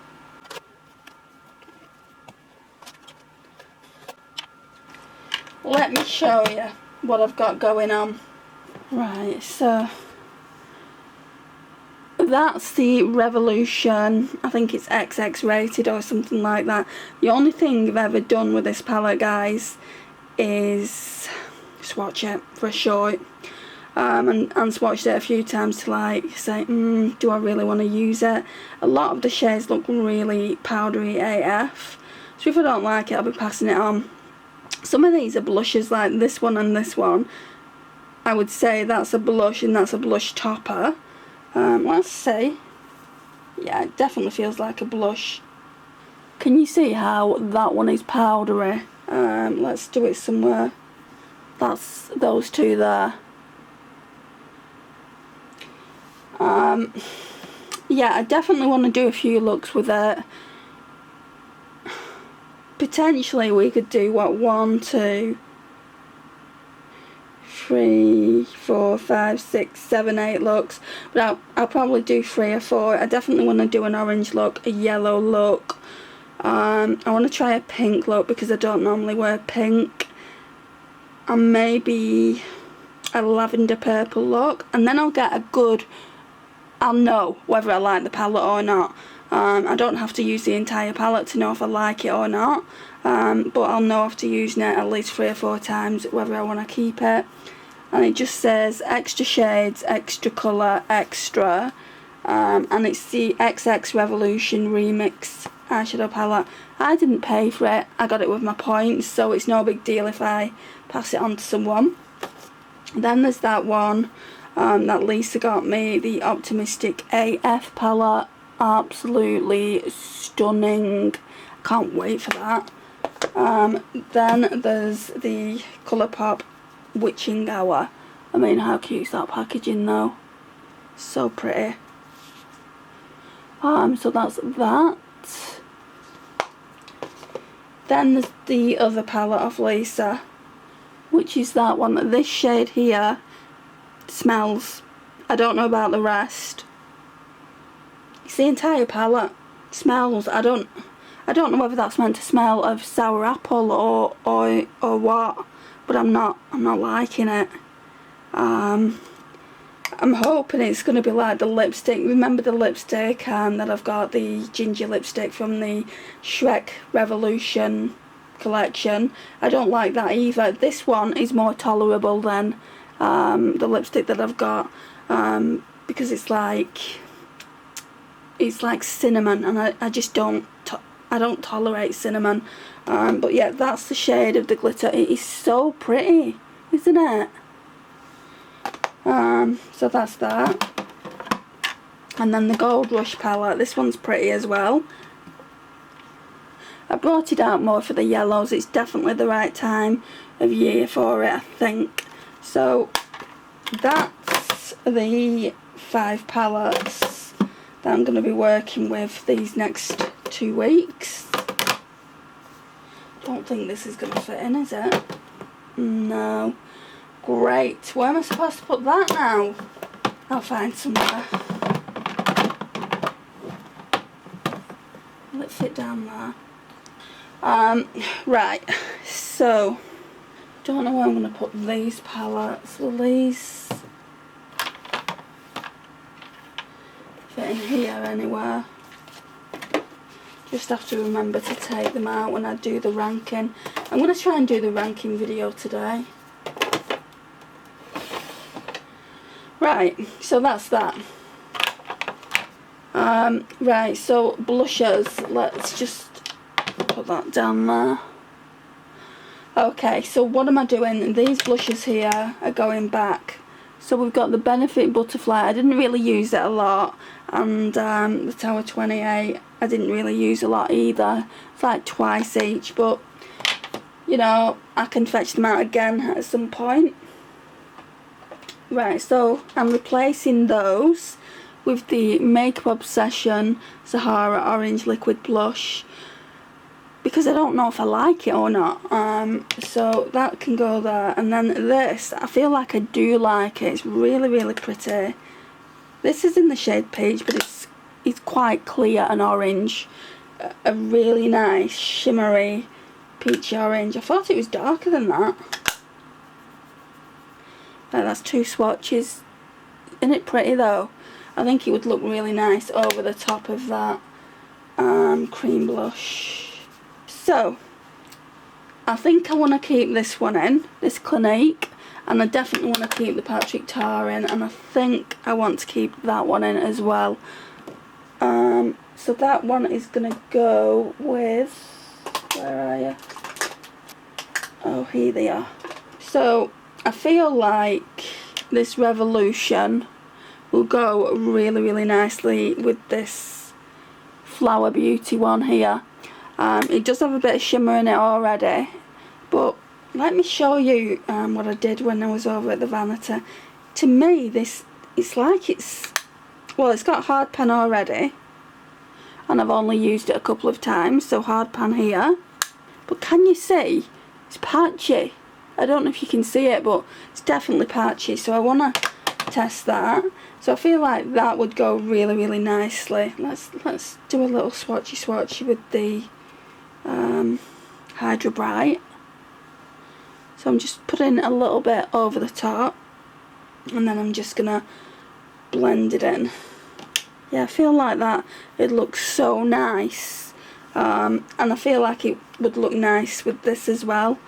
Let me show you what I've got going on. Right, so that's the Revolution. I think it's XX rated or something like that. The only thing I've ever done with this palette, guys, is swatch it for a short. And swatched it a few times to like say, do I really want to use it? A lot of the shades look really powdery AF, so if I don't like it, I'll be passing it on. Some of these are blushes, like this one and this one. I would say that's a blush and that's a blush topper. Let's see. Yeah, it definitely feels like a blush. Can you see how that one is powdery? Let's do it somewhere. That's those two there. Yeah, I definitely want to do a few looks with it. Potentially we could do what, 1, 2, 3, 4, 5, 6, 7, 8 looks, but I'll probably do 3 or 4. I definitely want to do an orange look, a yellow look. I want to try a pink look because I don't normally wear pink, and maybe a lavender purple look, and then I'll get a good, I'll know whether I like the palette or not. I don't have to use the entire palette to know if I like it or not, but I'll know after using it at least 3 or 4 times whether I want to keep it. And it just says extra shades, extra colour, extra, and it's the XX Revolution Remix eyeshadow palette. I didn't pay for it, I got it with my points, so it's no big deal if I pass it on to someone. Then there's that one that Lisa got me, the Optimistic AF palette. Absolutely stunning, can't wait for that. Then there's the Colourpop Witching Hour. I mean, how cute is that packaging though? So pretty. So that's that. Then there's the other palette of Lisa, which is that one. This shade here smells. I don't know about the rest. It's the entire palette smells. I don't know whether that's meant to smell of sour apple or what, but I'm not liking it. I'm hoping it's going to be like the lipstick. Remember the lipstick that I've got, the ginger lipstick from the Shrek Revolution collection? I don't like that either. This one is more tolerable than the lipstick that I've got, because it's like cinnamon, and I just don't tolerate cinnamon. But yeah, that's the shade of the glitter. It is so pretty, isn't it? So that's that. And then the Gold Rush palette. This one's pretty as well. I brought it out more for the yellows. It's definitely the right time of year for it, I think. So that's the 5 palettes that I'm going to be working with these next 2 weeks. Don't think this is going to fit in, is it? No. Great. Where am I supposed to put that now? I'll find somewhere. Will it fit down there? Right. So, don't know where I'm going to put these palettes. Will these fit in here anywhere? Just have to remember to take them out when I do the ranking. I'm going to try and do the ranking video today. Right, so that's that. Right, so blushes, let's just put that down there. Okay, so what am I doing? These blushes here are going back. So we've got the Benefit Butterfly. I didn't really use it a lot, and the Tower 28 I didn't really use a lot either. It's like twice each, but you know, I can fetch them out again at some point. Right, so I'm replacing those with the Makeup Obsession Sahara Orange Liquid Blush, because I don't know if I like it or not. So that can go there. And then this, I feel like I do like it. It's really, really pretty. This is in the shade Peach, but it's quite clear and orange. A really nice shimmery peachy orange. I thought it was darker than that. Right, that's 2 swatches. Isn't it pretty though? I think it would look really nice over the top of that cream blush. So, I think I want to keep this one in, this Clinique, and I definitely want to keep the Patrick Tar in, and I think I want to keep that one in as well. So that one is going to go with, where are you? Oh, here they are. So, I feel like this Revolution will go really, really nicely with this Flower Beauty one here. It does have a bit of shimmer in it already, but let me show you what I did when I was over at the Vanity. To me, it's well, it's got hard pan already, and I've only used it a couple of times, so hard pan here. But can you see? It's patchy. I don't know if you can see it, but it's definitely patchy, so I want to test that. So I feel like that would go really, really nicely. Let's do a little swatchy with the Hydra Bright. So I'm just putting a little bit over the top, and then I'm just gonna blend it in. Yeah, I feel like that it looks so nice, and I feel like it would look nice with this as well.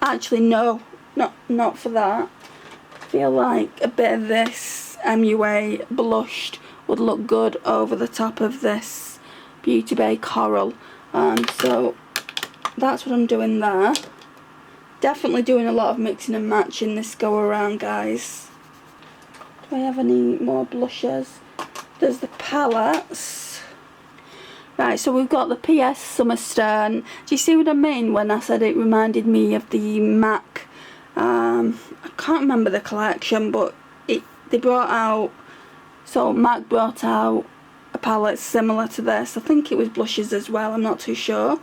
Actually no, not for that. I feel like a bit of this MUA blushed would look good over the top of this Beauty Bay Coral. So that's what I'm doing there. Definitely doing a lot of mixing and matching this go around, guys. Do I have any more blushes? There's the palettes. Right, so we've got the PS Summer Stern. Do you see what I mean when I said it reminded me of the MAC? I can't remember the collection, but they brought out, so MAC brought out a palette similar to this. I think it was blushes as well, I'm not too sure.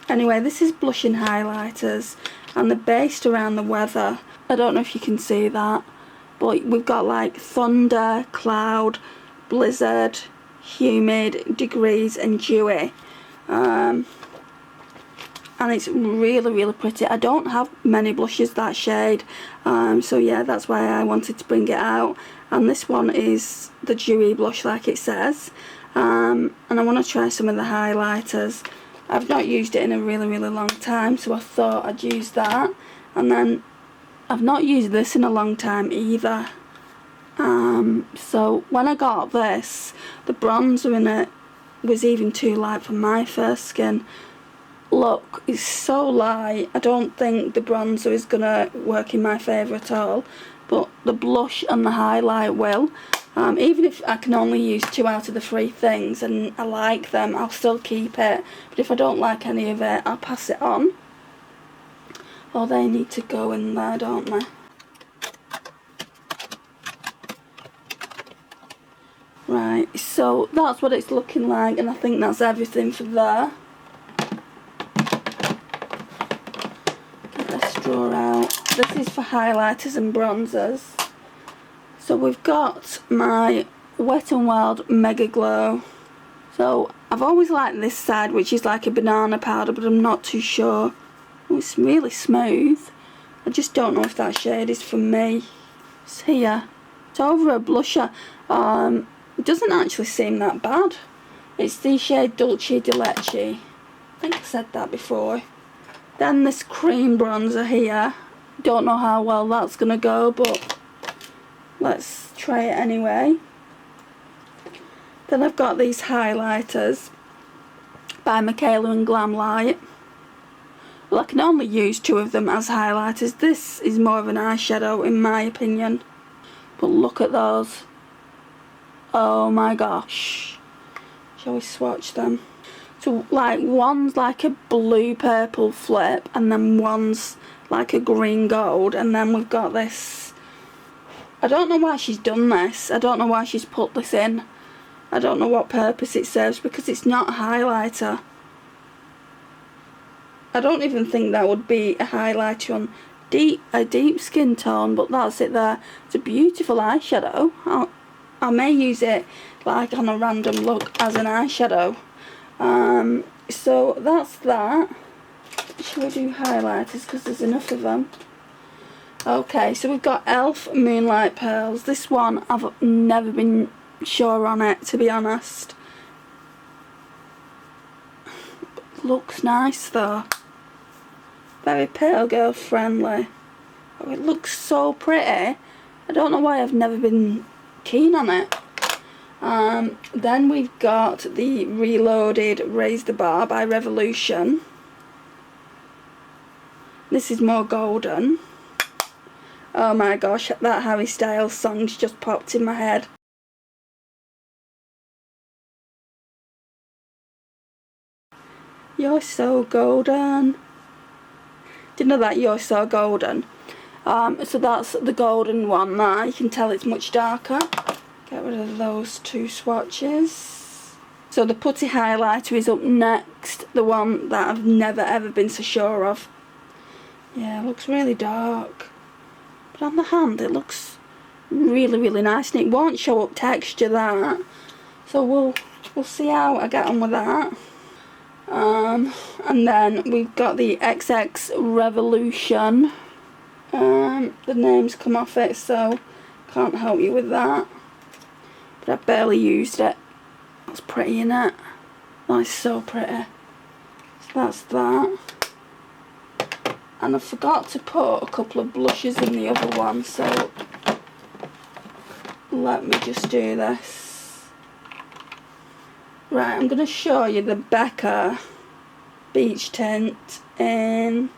Anyway, this is blush and highlighters, and they're based around the weather. I don't know if you can see that, but we've got like thunder, cloud, blizzard, humid, degrees and dewy. And it's really, really pretty. I don't have many blushes that shade, so yeah, that's why I wanted to bring it out. And this one is the dewy blush like it says, and I want to try some of the highlighters. I've not used it in a really, really long time, so I thought I'd use that. And then I've not used this in a long time either. So when I got this, the bronzer in it was even too light for my fair skin. Look, it's so light. I don't think the bronzer is gonna work in my favour at all, but the blush and the highlight will. Even if I can only use 2 out of the 3 things and I like them, I'll still keep it. But if I don't like any of it, I'll pass it on. Oh, they need to go in there, don't they? Right, so that's what it's looking like, and I think that's everything for there. Get this drawer out. This is for highlighters and bronzers. So we've got my Wet n Wild Mega Glow. So I've always liked this side, which is like a banana powder, but I'm not too sure. Oh, it's really smooth. I just don't know if that shade is for me. It's here. It's over a blusher. It doesn't actually seem that bad. It's the shade Dulce de Leche. I think I said that before. Then this cream bronzer here. Don't know how well that's going to go, but let's try it anyway. Then I've got these highlighters by Michaela and Glamlight. Well, I can only use 2 of them as highlighters. This is more of an eyeshadow in my opinion. But look at those. Oh my gosh. Shall we swatch them? So like one's like a blue purple flip, and then one's like a green gold, and then we've got this. I don't know why she's done this. I don't know why she's put this in. I don't know what purpose it serves, because it's not a highlighter. I don't even think that would be a highlighter on a deep skin tone, but that's it there. It's a beautiful eyeshadow. I may use it like on a random look as an eyeshadow. So that's that. Shall we do highlighters, because there's enough of them? Okay, so we've got e.l.f. Moonlight Pearls. This one, I've never been sure on it, to be honest. Looks nice though. Very pale girl friendly. Oh, it looks so pretty. I don't know why I've never been keen on it. Then we've got the Reloaded Raise the Bar by Revolution. This is more golden. Oh my gosh, that Harry Styles song's just popped in my head. You're so golden. Didn't know that. You're so golden. So that's the golden one there. You can tell it's much darker. Get rid of those two swatches. So the putty highlighter is up next. The one that I've never ever been so sure of. Yeah, it looks really dark. But on the hand it looks really, really nice. And it won't show up texture, that. So we'll see how I get on with that. And then we've got the XX Revolution. The name's come off it, so can't help you with that. But I barely used it. That's pretty, innit? That is so pretty. So that's that. And I forgot to put a couple of blushes in the other one, so let me just do this. Right, I'm going to show you the Becca Beach Tint in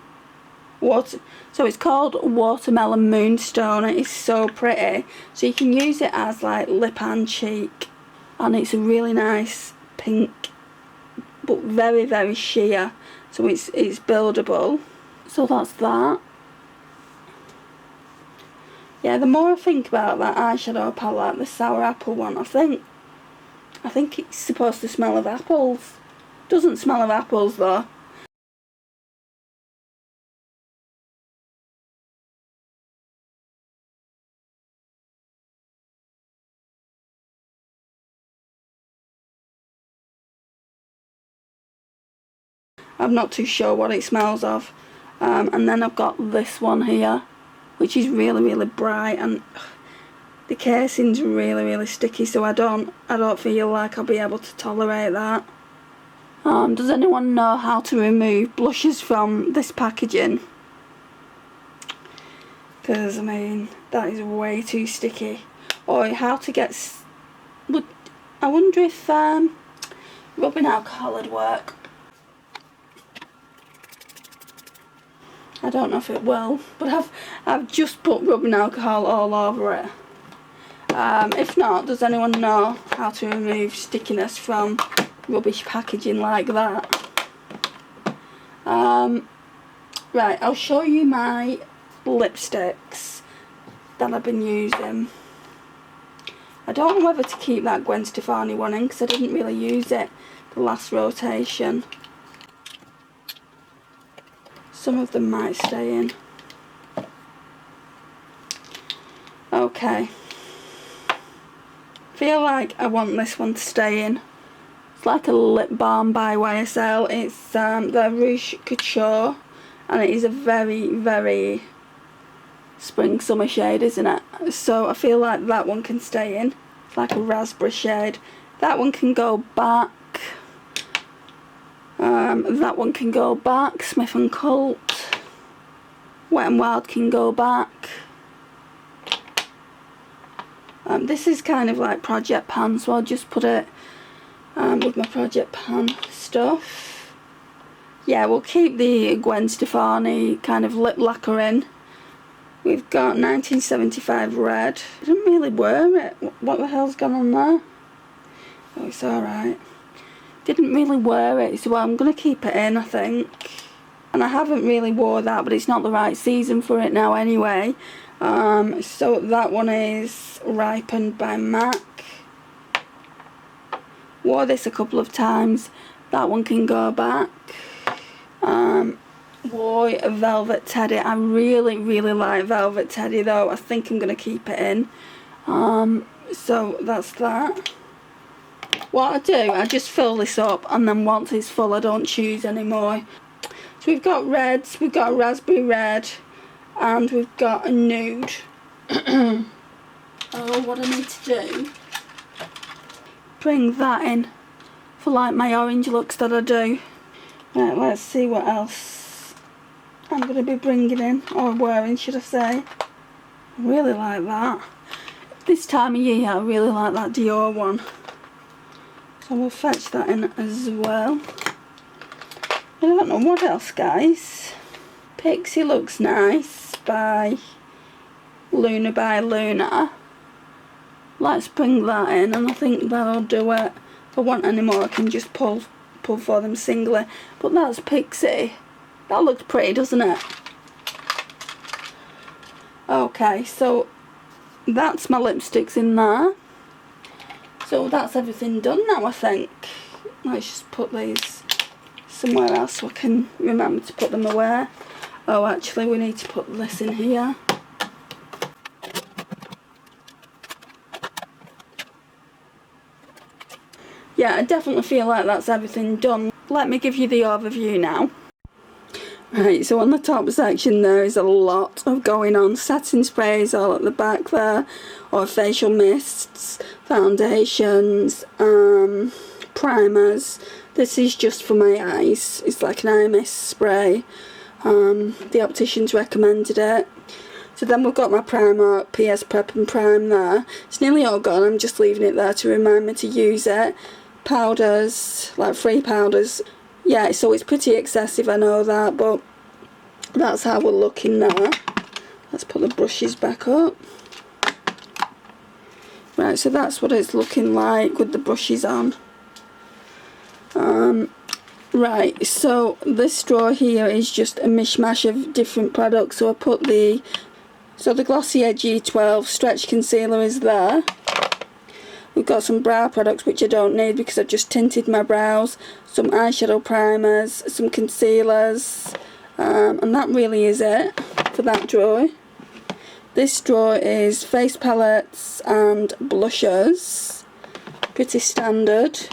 water. So it's called Watermelon Moonstone. It is so pretty. So you can use it as like lip and cheek. And it's a really nice pink, but very, very sheer. So it's buildable. So that's that. Yeah, the more I think about that eyeshadow palette, the Sour Apple one, I think it's supposed to smell of apples. Doesn't smell of apples though. I'm not too sure what it smells of. And then I've got this one here, which is really, really bright, and the casing's really, really sticky, so I don't feel like I'll be able to tolerate that. Does anyone know how to remove blushes from this packaging? Because, I mean, that is way too sticky. Or how to get... I wonder if rubbing alcohol would work. I don't know if it will, but I've just put rubbing alcohol all over it. If not, does anyone know how to remove stickiness from rubbish packaging like that? Right, I'll show you my lipsticks that I've been using. I don't know whether to keep that Gwen Stefani one in, because I didn't really use it the last rotation. Some of them might stay in. Okay. Feel like I want this one to stay in. It's like a lip balm by YSL. It's the Rouge Couture, and it is a very, very spring summer shade, isn't it? So I feel like that one can stay in. It's like a raspberry shade. That one can go back. That one can go back. Smith & Cult. Wet n Wild can go back. This is kind of like Project Pan, so I'll just put it with my Project Pan stuff. Yeah, we'll keep the Gwen Stefani kind of lip lacquer in. We've got 1975 Red. I didn't really wear it. What the hell's gone on there? Oh, it's alright. Didn't really wear it, so I'm going to keep it in, I think. and I haven't really wore that, but it's not the right season for it now anyway. So that one is Ripened by MAC. Wore this a couple of times. That one can go back. Wore Velvet Teddy. I really like Velvet Teddy though. I think I'm going to keep it in. So that's that. What I do, I just fill this up, and then once it's full I don't choose anymore. So we've got reds, we've got a raspberry red, and we've got a nude. Oh, what I need to do, bring that in for like my orange looks that I do. Right, let's see what else I'm going to be bringing in, or wearing should I say. I really like that. This time of year I really like that Dior one. So we'll fetch that in as well. I don't know what else, guys. Pixie Looks Nice by Luna. Let's bring that in, and I think that'll do it. If I want any more I can just pull for them singly. But that's Pixie. That looks pretty, doesn't it? Okay, so that's my lipsticks in there. So that's everything done now, I think. Let's just put these somewhere else so I can remember to put them away. Oh, actually we need to put this in here. Yeah, I definitely feel like that's everything done. Let me give you the overview now. Right, so on the top section there is a lot of going on. Setting sprays all at the back there, or facial mists, foundations, primers. This is just for my eyes. It's like an eye mist spray. The opticians recommended it. So then we've got my primer, PS Prep and Prime there. It's nearly all gone, I'm just leaving it there to remind me to use it. Powders, like 3 powders. Yeah, so it's pretty excessive, I know that, but that's how we're looking now. Let's put the brushes back up. Right, so that's what it's looking like with the brushes on. Right, so this straw here is just a mishmash of different products. So I put the Glossier G12 Stretch Concealer is there. We've got some brow products which I don't need because I've just tinted my brows, some eyeshadow primers, some concealers, and that really is it for that drawer. This drawer is face palettes and blushers, pretty standard,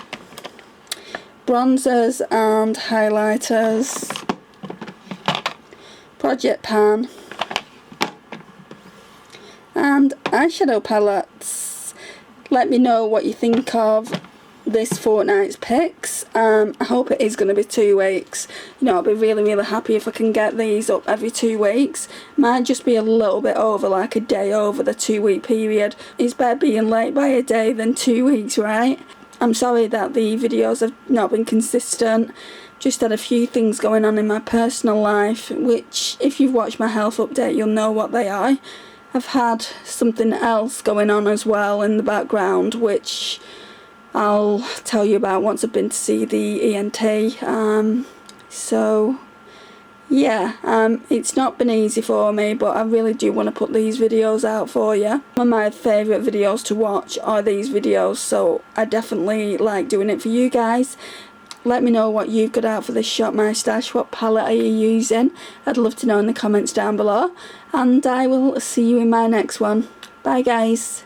bronzers and highlighters, project pan, and eyeshadow palettes. Let me know what you think of this fortnight's picks. I hope it is going to be 2 weeks. You know, I'll be really happy if I can get these up every 2 weeks. Might just be a little bit over, like a day over the 2-week period. It's better being late by a day than 2 weeks, right? I'm sorry that the videos have not been consistent. Just had a few things going on in my personal life, which if you've watched my health update you'll know what they are. I've had something else going on as well in the background, which I'll tell you about once I've been to see the ENT. So yeah, it's not been easy for me, but I really do want to put these videos out for you. One of my favourite videos to watch are these videos, so I definitely like doing it for you guys. Let me know what you've got out for this Shop My Stash. What palette are you using? I'd love to know in the comments down below. And I will see you in my next one. Bye guys.